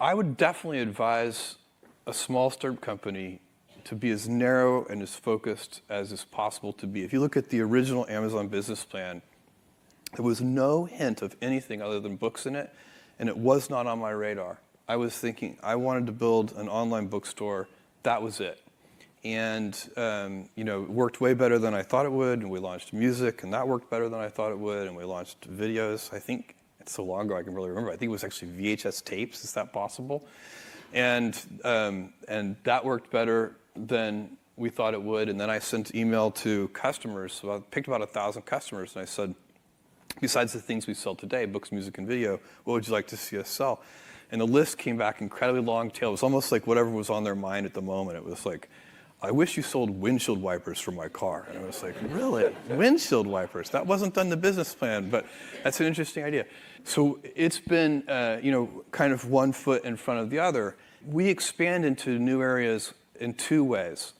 I would definitely advise a small startup company to be as narrow and as focused as is possible to be. If you look at the original Amazon business plan, there was no hint of anything other than books in it, and it was not on my radar. I was thinking I wanted to build an online bookstore. That was it. And it worked way better than I thought it would, and we launched music, and that worked better than I thought it would, and we launched videos. I think it's so long ago I can really remember. I think it was actually VHS tapes. Is that possible? And that worked better than we thought it would. And then I sent email to customers. So I picked about 1,000 customers, and I said, besides the things we sell today, books, music, and video, what would you like to see us sell? And the list came back incredibly long tail. It was almost like whatever was on their mind at the moment. It was like, I wish you sold windshield wipers for my car. And I was like, really? Windshield wipers? That wasn't done in the business plan, but that's an interesting idea. So it's been, kind of one foot in front of the other. We expand into new areas in two ways.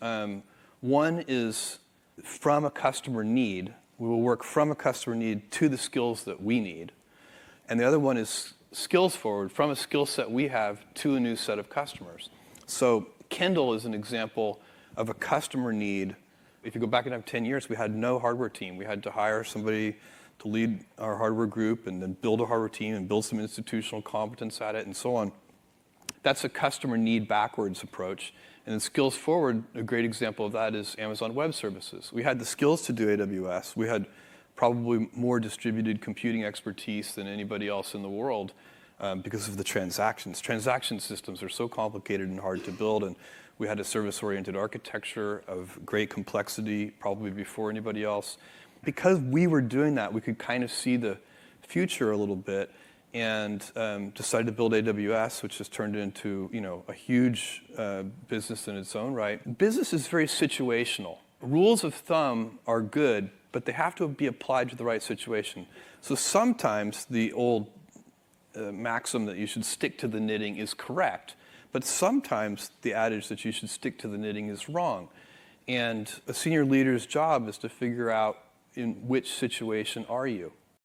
One is from a customer need. We will work from a customer need to the skills that we need. And the other one is skills forward, from a skill set we have to a new set of customers. So Kindle is an example of a customer need. If you go back in 10 years, we had no hardware team. We had to hire somebody to lead our hardware group and then build a hardware team and build some institutional competence at it and so on. That's a customer need backwards approach. And then skills forward, a great example of that is Amazon Web Services. We had the skills to do AWS. We had probably more distributed computing expertise than anybody else in the world because of the transactions. Transaction systems are so complicated and hard to build, and we had a service-oriented architecture of great complexity, probably before anybody else. Because we were doing that, we could kind of see the future a little bit, and decided to build AWS, which has turned into a huge business in its own right. Business is very situational. Rules of thumb are good, but they have to be applied to the right situation. So sometimes the old maxim that you should stick to the knitting is correct, but sometimes the adage that you should stick to the knitting is wrong. And a senior leader's job is to figure out in which situation are you.